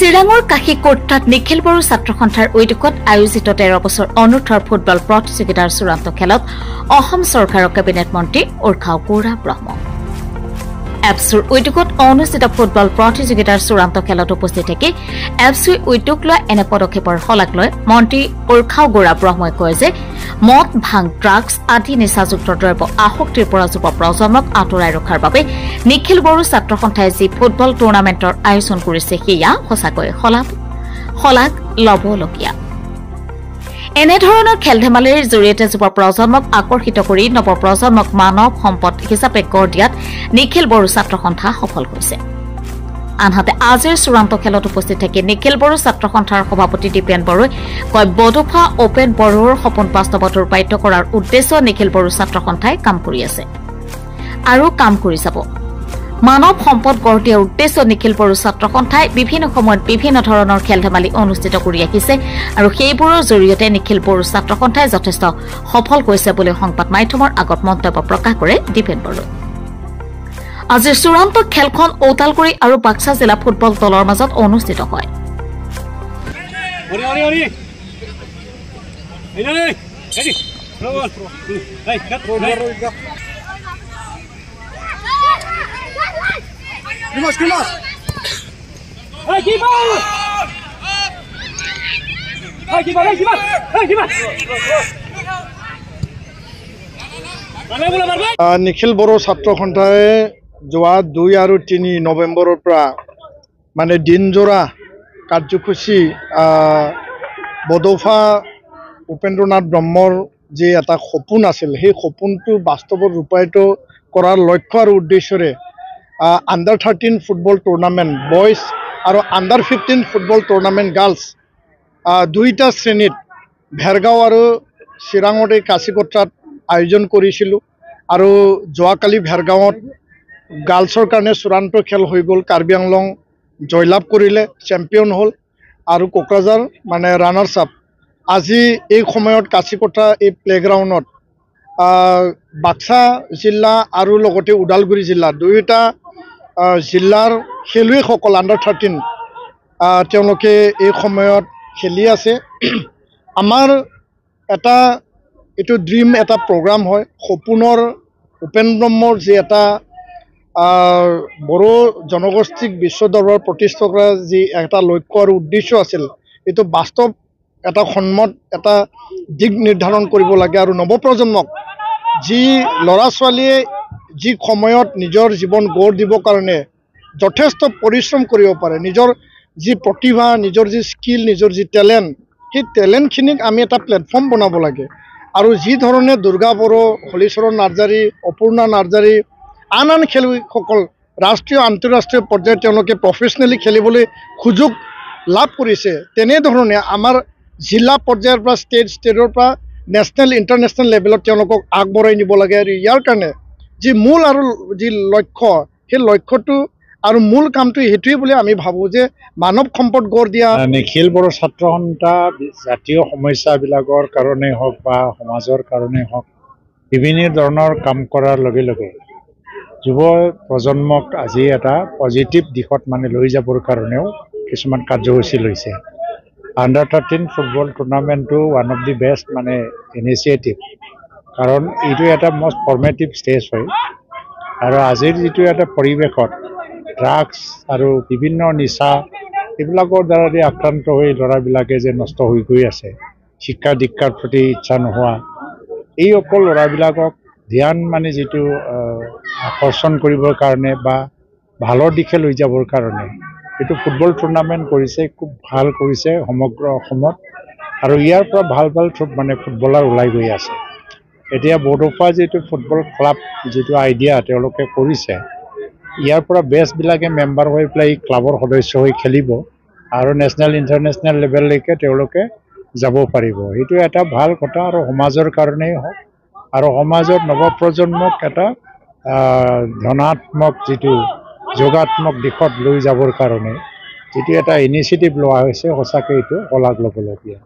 চিৰাঙৰ কাশী কোৰ্টাত নিখিল বড়ো ছাত্ৰ সন্থাৰ উদ্যোগত আয়োজিত 13 বছৰ অনুৰ্ধৰ ফুটবল প্ৰতিযোগিতাৰ চূড়ান্ত খেলত অসম চৰকাৰৰ কেবিনেট মন্ত্ৰী উৰ্খাও গৌৰা ব্ৰহ্ম এপছুৰ উদ্যোগত অনুষ্ঠিত ফুটবল প্ৰতিযোগিতাৰ চূড়ান্ত খেলত উপস্থিত থাকি এপছুই উদ্যোগ লোৱা এনে পদক্ষেপৰ শলাগ লৈ মন্ত্ৰী উৰ্খাও গৌৰা ব্ৰহ্মই কয় যে মদ ভাং ড্ৰাগছ আদি নিচাযুক্ত দ্ৰব্য আসক্তিৰ পৰা যুৱ প্ৰজন্মক আঁতৰাই ৰখাৰ বাবে নিখিল বড়ো ছাত্ৰ সন্থাই যি ফুটবল টুৰ্ণামেণ্টৰ আয়োজন কৰিছে সেয়া সঁচাকৈ শলাগ ল'বলগীয়া এনেধৰণৰ খেল ধেমালিৰ জৰিয়তে যুৱ প্ৰজন্মক আকৰ্ষিত কৰি নৱপ্ৰজন্মক মানৱ সম্পদ হিচাপে গঢ় দিয়াত নিখিল বড়ো ছাত্ৰ সন্থা সফল হৈছে আনহাতে আজিৰ চূড়ান্ত খেলত উপস্থিত থাকি নিখিল বড়ো ছাত্ৰ সন্থাৰ সভাপতি দীপেন বড়োই কয় বডোফা অপেন বড়োৰ সপোন বাস্তৱত ৰূপায়িত কৰাৰ উদ্দেশ্য নিখিল বড়ো ছাত্ৰ সন্থাই কাম কৰি আছে আৰু কাম কৰি যাব মানৱ সম্পদ গঢ় দিয়াৰ উদ্দেশ্য নিখিল বড়ো ছাত্ৰ সন্থাই বিভিন্ন সময়ত বিভিন্ন ধৰণৰ খেল ধেমালি অনুষ্ঠিত কৰি আহিছে আৰু সেইবোৰৰ জৰিয়তে নিখিল বড়ো ছাত্ৰ সন্থাই যথেষ্ট সফল হৈছে বুলি সংবাদ মাধ্যমৰ আগত মন্তব্য প্ৰকাশ কৰে দীপেন বড়োই আজিৰ চূড়ান্ত খেলখন ঔতালগুৰি আৰু বাক্সা জিলা ফুটবল দলৰ মাজত অনুষ্ঠিত হয় নিখিল বড়ো ছাত্ৰ সন্থাই যোৱা 2 আৰু 3 নৱেম্বৰৰ পৰা মানে দিনজোৰা কাৰ্যসূচী বডোফা উপেন্দ্ৰনাথ ব্ৰহ্মৰ যে এটা সপোন আছিল সেই সপোনটো বাস্তৱত ৰূপায়িত কৰাৰ লক্ষ্য আৰু উদ্দেশ্যৰে আণ্ডাৰ 13 ফুটবল টুৰ্ণামেণ্ট বয়জ আৰু আণ্ডাৰ 15 ফুটবল টুৰ্ণামেণ্ট গাৰ্লছ দুইটা শ্ৰেণীত ভেৰগাঁও আৰু চিৰাঙত এই কাশীকোট্ৰাত আয়োজন কৰিছিলোঁ আৰু যোৱাকালি ভেৰগাঁৱত গাৰ্লছৰ কাৰণে চূড়ান্ত খেল হৈ গ'ল কাৰ্বি আংলং জয়লাভ কৰিলে চেম্পিয়ন হ'ল আৰু কোকৰাঝাৰ মানে ৰানাৰ্ছ আপ আজি এই সময়ত কাশীকোট্ৰা এই প্লেগ্ৰাউণ্ডত বাক্সা জিলা আৰু লগতে ওদালগুৰি জিলা দুয়োটা জিলাৰ খেলুৱৈসকল আণ্ডাৰ 13 তেওঁলোকে এই সময়ত খেলি আছে আমাৰ এটা এইটো ড্ৰিম এটা প্ৰগ্ৰাম হয় সপোনৰ উপেন ব্ৰহ্মৰ যি এটা বড়ো জনগোষ্ঠীক বিশ্ব দৰবাৰত প্ৰতিষ্ঠা কৰা যি এটা লক্ষ্য আৰু উদ্দেশ্য আছিল এইটো বাস্তৱ এটা সন্মত এটা দিক নিৰ্ধাৰণ কৰিব লাগে আৰু নৱপ্ৰজন্মক যি ল'ৰা ছোৱালীয়ে যি সময়ত নিজৰ জীৱন গঢ় দিবৰ কাৰণে যথেষ্ট পৰিশ্ৰম কৰিব পাৰে নিজৰ যি প্ৰতিভা নিজৰ যি স্কিল নিজৰ যি টেলেণ্ট সেই টেলেণ্টখিনিক আমি এটা প্লেটফৰ্ম বনাব লাগে আৰু যি ধৰণে দুৰ্গা বড়ো হলীচৰণ নাৰ্জাৰী অপূৰ্ণা নাৰ্জাৰী আন খেলুৱৈসকল ৰাষ্ট্ৰীয় আন্তঃৰাষ্ট্ৰীয় পৰ্যায়ত তেওঁলোকে প্ৰফেচনেলি খেলিবলৈ সুযোগ লাভ কৰিছে তেনেধৰণে আমাৰ জিলা পৰ্যায়ৰ পৰা ষ্টেটৰ পৰা নেশ্যনেল ইণ্টাৰনেশ্যনেল লেভেলত তেওঁলোকক আগবঢ়াই নিব লাগে আৰু ইয়াৰ কাৰণে যি মূল আৰু যি লক্ষ্য সেই লক্ষ্যটো আৰু মূল কামটো সেইটোৱেই বুলি আমি ভাবোঁ যে মানৱ সম্পদ গঢ় দিয়া নিখিল বড়ো ছাত্ৰ সন্থা জাতীয় সমস্যাবিলাকৰ কাৰণেই হওক বা সমাজৰ কাৰণেই হওক বিভিন্ন ধৰণৰ কাম কৰাৰ লগে লগে যুৱ প্ৰজন্মক আজি এটা পজিটিভ দিশত মানে লৈ যাবৰ কাৰণেও কিছুমান কাৰ্যসূচী লৈছে আণ্ডাৰ 13 ফুটবল টুৰ্ণামেণ্টটো ওৱান অফ দি বেষ্ট মানে ইনিচিয়েটিভ কাৰণ এইটো এটা মষ্ট ফৰ্মেটিভ ষ্টেজ হয় আৰু আজিৰ যিটো এটা পৰিৱেশত ড্ৰাগছ আৰু বিভিন্ন নিচা এইবিলাকৰ দ্বাৰা আক্ৰান্ত হৈ ল'ৰাবিলাকে যে নষ্ট হৈ গৈ আছে শিক্ষা দীক্ষাৰ প্ৰতি ইচ্ছা নোহোৱা এই অকল ল'ৰাবিলাকক ধ্যান মানে যিটো আকৰ্ষণ কৰিবৰ কাৰণে বা ভালৰ দিশে লৈ যাবৰ কাৰণে এইটো ফুটবল টুৰ্ণামেণ্ট কৰিছে খুব ভাল কৰিছে সমগ্ৰ অসমত আৰু ইয়াৰ পৰা ভাল মানে ফুটবলাৰ ওলাই গৈ আছে এতিয়া বডোফা যিটো ফুটবল ক্লাব যিটো আইডিয়া তেওঁলোকে কৰিছে ইয়াৰ পৰা বেষ্টবিলাকে মেম্বাৰ হৈ পেলাই এই ক্লাবৰ সদস্য হৈ খেলিব আৰু নেশ্যনেল ইণ্টাৰনেশ্যনেল লেভেললৈকে তেওঁলোকে যাব পাৰিব সেইটো এটা ভাল কথা আৰু সমাজৰ কাৰণেই হওক আৰু সমাজৰ নৱপ্ৰজন্মক এটা ধনাত্মক যিটো যোগাত্মক দিশত লৈ যাবৰ কাৰণে যিটো এটা ইনিচিয়েটিভ লোৱা হৈছে সঁচাকৈ এইটো শলাগ ল'বলগীয়া